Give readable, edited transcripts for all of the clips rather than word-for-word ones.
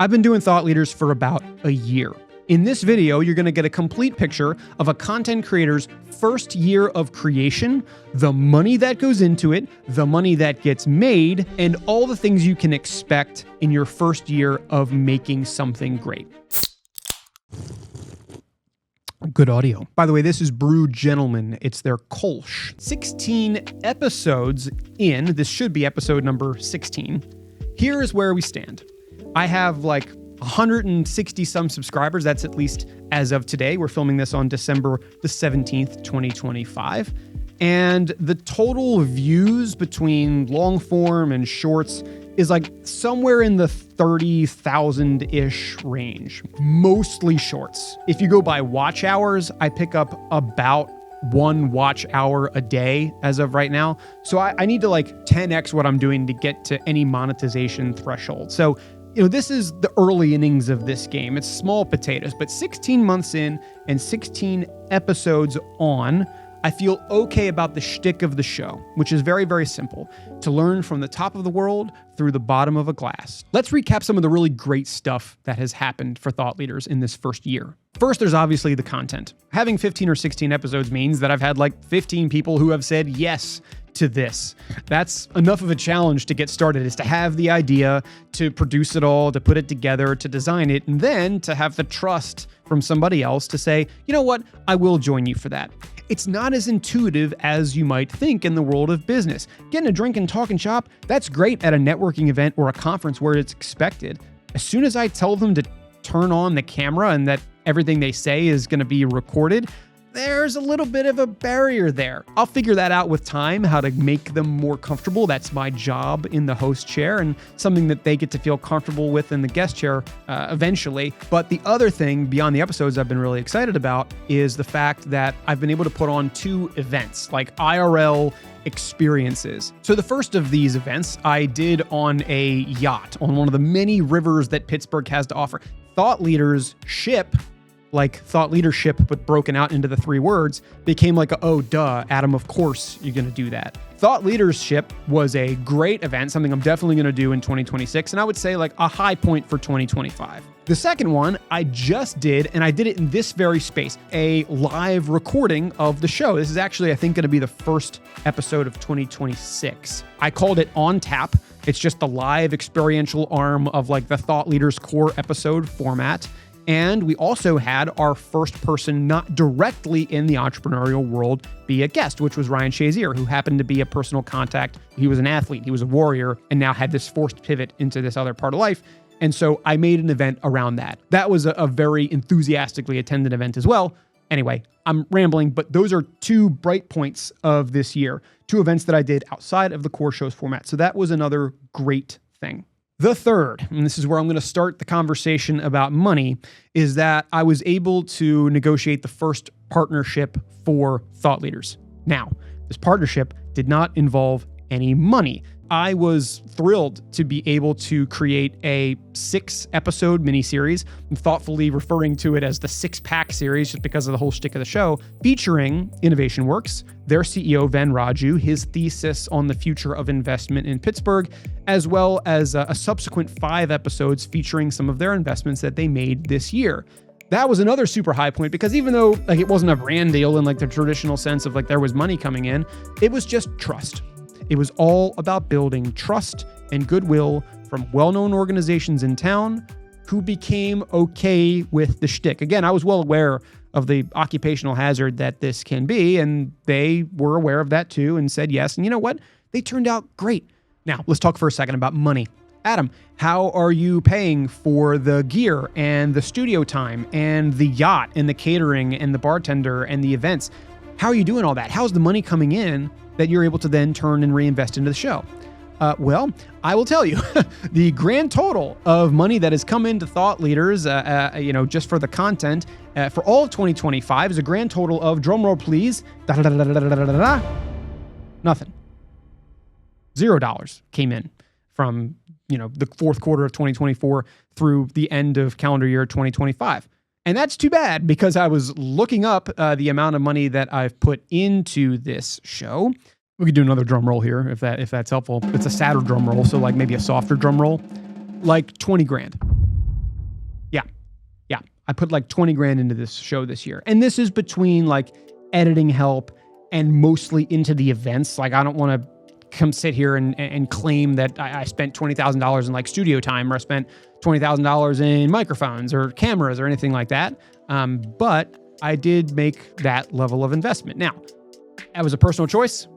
I've been doing Thought Leaders for about a year. In this video, you're going to get a complete picture of a content creator's first year of creation, the money that goes into it, the money that gets made, and all the things you can expect in your first year of making something great. Good audio. By the way, this is Brew Gentleman. It's their Kolsch. 16 episodes in, this should be episode number 16. Here is where we stand. I have like 160 some subscribers. That's at least as of today. We're filming this on December the 17th, 2025. And the total views between long form and shorts is like somewhere in the 30,000-ish range, mostly shorts. If you go by watch hours, I pick up about 1 watch hour a day as of right now. So I need to like 10x what I'm doing to get to any monetization threshold. So this is the early innings of this game. It's small potatoes, but 16 months in and 16 episodes on, I feel okay about the shtick of the show, which is very, very simple. To learn from the top of the world through the bottom of a glass. Let's recap some of the really great stuff that has happened for Thought Leaders in this first year. First, there's obviously the content. Having 15 or 16 episodes means that I've had like 15 people who have said yes to this. That's enough of a challenge to get started, is to have the idea, to produce it all, to put it together, to design it, and then to have the trust from somebody else to say, you know what, I will join you for that. It's not as intuitive as you might think in the world of business. Getting a drink and talking shop, that's great at a networking event or a conference where it's expected. As soon as I tell them to turn on the camera and that everything they say is going to be recorded, there's a little bit of a barrier there. I'll figure that out with time, how to make them more comfortable. That's my job in the host chair and something that they get to feel comfortable with in the guest chair eventually. But the other thing beyond the episodes I've been really excited about is the fact that I've been able to put on 2 events, like IRL experiences. So the first of these events I did on a yacht on one of the many rivers that Pittsburgh has to offer. Thought Leaders ship, like thought leadership, but broken out into the 3 words, became like, oh, duh, Adam, of course you're going to do that. Thought Leadership was a great event, something I'm definitely going to do in 2026, and I would say like a high point for 2025. The second one I just did, and I did it in this very space, a live recording of the show. This is actually, I think, going to be the first episode of 2026. I called it On Tap. It's just the live experiential arm of like the Thought Leaders core episode format. And we also had our first person not directly in the entrepreneurial world be a guest, which was Ryan Shazier, who happened to be a personal contact. He was an athlete, he was a warrior, and now had this forced pivot into this other part of life. And so I made an event around that. That was a very enthusiastically attended event as well. Anyway, I'm rambling, but those are 2 bright points of this year, 2 events that I did outside of the core show's format. So that was another great thing. The third, and this is where I'm going to start the conversation about money, is that I was able to negotiate the first partnership for Thought Leaders. Now, this partnership did not involve any money. I was thrilled to be able to create a 6-episode miniseries. I'm thoughtfully referring to it as the 6-pack series just because of the whole shtick of the show, featuring Innovation Works, their CEO, Van Raju, his thesis on the future of investment in Pittsburgh, as well as a subsequent 5 episodes featuring some of their investments that they made this year. That was another super high point because even though like it wasn't a brand deal in like the traditional sense of like there was money coming in, it was just trust. It was all about building trust and goodwill from well-known organizations in town who became okay with the shtick. Again, I was well aware of the occupational hazard that this can be, and they were aware of that too and said yes. And you know what? They turned out great. Now, let's talk for a second about money. Adam, how are you paying for the gear and the studio time and the yacht and the catering and the bartender and the events? How are you doing all that? How's the money coming in that you're able to then turn and reinvest into the show? Well, I will tell you, the grand total of money that has come into Thought Leaders, just for the content, for all of 2025 is a grand total of, drumroll please, nothing. $0 came in from, the 4th quarter of 2024 through the end of calendar year 2025. And that's too bad because I was looking up the amount of money that I've put into this show. We could do another drum roll here if that's helpful. It's a sadder drum roll, so like maybe a softer drum roll, like 20 grand. Yeah. Yeah. I put like 20 grand into this show this year. And this is between like editing help and mostly into the events. Like I don't want to come sit here and claim that I spent $20,000 in like studio time, or I spent $20,000 in microphones or cameras or anything like that. But I did make that level of investment. Now, that was a personal choice.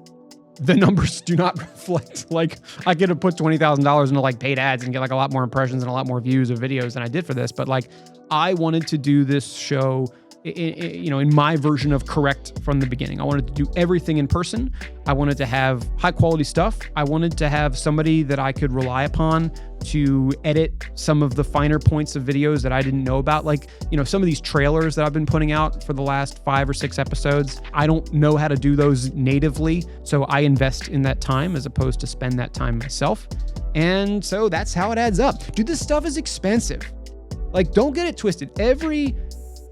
The numbers do not reflect, like I could have put $20,000 into like paid ads and get like a lot more impressions and a lot more views of videos than I did for this. But like I wanted to do this show in my version of correct from the beginning. I wanted to do everything in person. I wanted to have high quality stuff. I wanted to have somebody that I could rely upon to edit some of the finer points of videos that I didn't know about. Like, some of these trailers that I've been putting out for the last 5 or 6 episodes, I don't know how to do those natively. So I invest in that time as opposed to spend that time myself. And so that's how it adds up. Dude, this stuff is expensive. Like, don't get it twisted. Every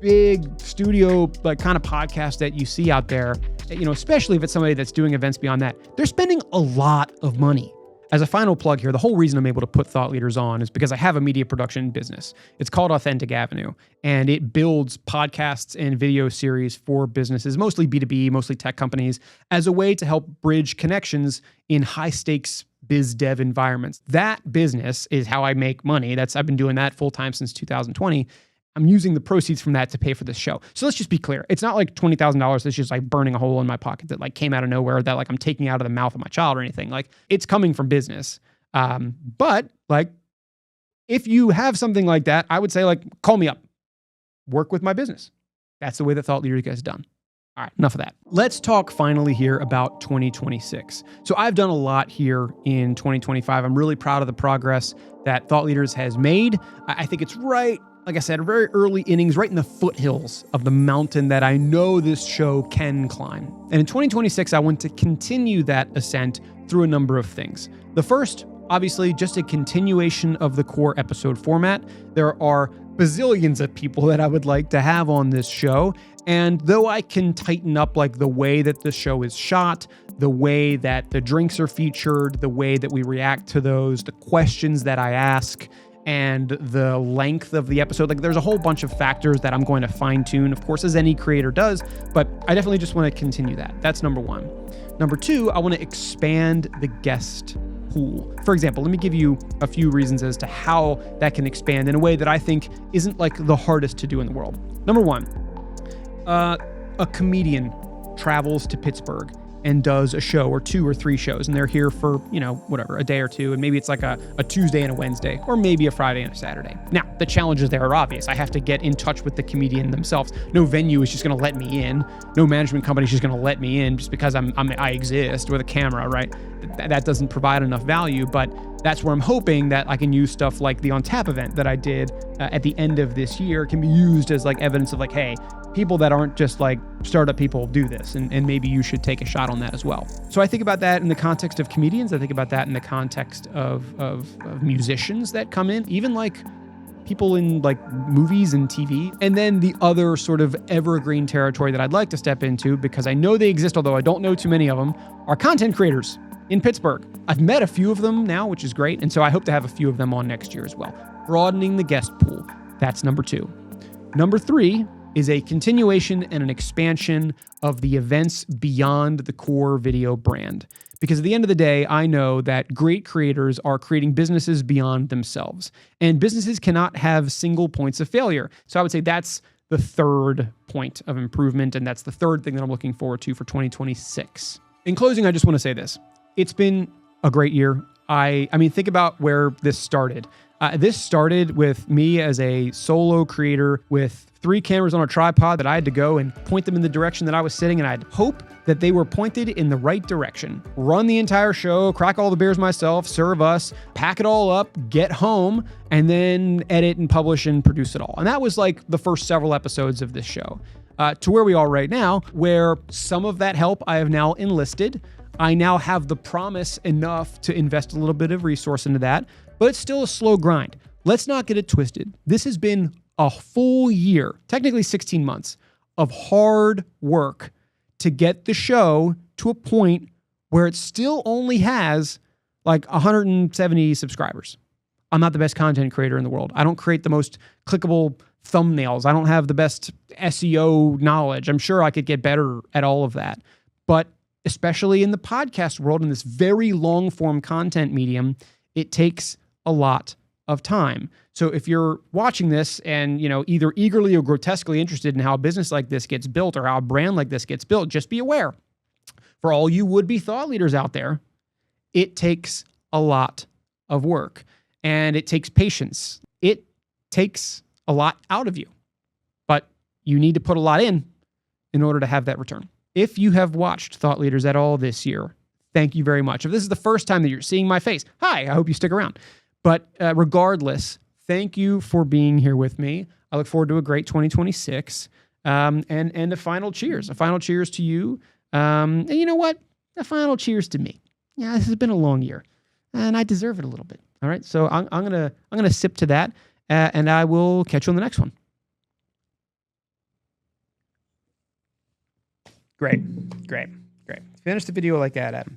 big studio like kind of podcast that you see out there, especially if it's somebody that's doing events beyond that, they're spending a lot of money. As a final plug here, the whole reason I'm able to put Thought Leaders on is because I have a media production business. It's called Authentic Avenue, and it builds podcasts and video series for businesses, mostly B2B, mostly tech companies, as a way to help bridge connections in high stakes biz dev environments. That business is how I make money. I've been doing that full time since 2020. I'm using the proceeds from that to pay for this show. So let's just be clear. It's not like $20,000 that's just like burning a hole in my pocket that like came out of nowhere that like I'm taking out of the mouth of my child or anything. Like it's coming from business. But like if you have something like that, I would say like call me up, work with my business. That's the way that Thought Leaders gets done. All right, enough of that. Let's talk finally here about 2026. So I've done a lot here in 2025. I'm really proud of the progress that Thought Leaders has made. I think it's right, like I said, very early innings, right in the foothills of the mountain that I know this show can climb. And in 2026, I want to continue that ascent through a number of things. The first, obviously, just a continuation of the core episode format. There are bazillions of people that I would like to have on this show. And though I can tighten up like the way that the show is shot, the way that the drinks are featured, the way that we react to those, the questions that I ask, and the length of the episode. Like there's a whole bunch of factors that I'm going to fine tune, of course, as any creator does, but I definitely just want to continue that. That's number one. Number two, I want to expand the guest pool. For example, let me give you a few reasons as to how that can expand in a way that I think isn't like the hardest to do in the world. Number one, a comedian travels to Pittsburgh and does a show or 2 or 3 shows, and they're here for, whatever, a day or two, and maybe it's like a Tuesday and a Wednesday, or maybe a Friday and a Saturday. Now, the challenges there are obvious. I have to get in touch with the comedian themselves. No venue is just gonna let me in. No management company is just gonna let me in just because I exist with a camera, right? That doesn't provide enough value, but that's where I'm hoping that I can use stuff like the On Tap event that I did at the end of this year can be used as like evidence of like, hey, people that aren't just like startup people do this, and maybe you should take a shot on that as well. So I think about that in the context of comedians. I think about that in the context of musicians that come in, even like people in like movies and TV. And then the other sort of evergreen territory that I'd like to step into, because I know they exist, although I don't know too many of them, are content creators in Pittsburgh. I've met a few of them now, which is great. And so I hope to have a few of them on next year as well. Broadening the guest pool. That's number 2. Number 3 is a continuation and an expansion of the events beyond the core video brand. Because at the end of the day, I know that great creators are creating businesses beyond themselves. And businesses cannot have single points of failure. So I would say that's the third point of improvement, and that's the third thing that I'm looking forward to for 2026. In closing, I just want to say this. It's been a great year. I mean, think about where this started. This started with me as a solo creator with 3 cameras on a tripod that I had to go and point them in the direction that I was sitting, and I'd hope that they were pointed in the right direction. Run the entire show, crack all the beers myself, serve us, pack it all up, get home, and then edit and publish and produce it all. And that was like the first several episodes of this show. To where we are right now, where some of that help I have now enlisted. I now have the promise enough to invest a little bit of resource into that, but it's still a slow grind. Let's not get it twisted. This has been a full year, technically 16 months, of hard work to get the show to a point where it still only has like 170 subscribers. I'm not the best content creator in the world. I don't create the most clickable thumbnails. I don't have the best SEO knowledge. I'm sure I could get better at all of that. But especially in the podcast world, in this very long form content medium, it takes a lot of time. So if you're watching this and, either eagerly or grotesquely interested in how a business like this gets built or how a brand like this gets built, just be aware, for all you would-be thought leaders out there, it takes a lot of work and it takes patience. It takes a lot out of you, but you need to put a lot in order to have that return. If you have watched Thought Leaders at all this year, thank you very much. If this is the first time that you're seeing my face, hi, I hope you stick around. But regardless, thank you for being here with me. I look forward to a great 2026. And a final cheers. A final cheers to you. And you know what? A final cheers to me. Yeah, this has been a long year, and I deserve it a little bit. All right, so I'm gonna sip to that, and I will catch you on the next one. Great. Finish the video like that, Adam.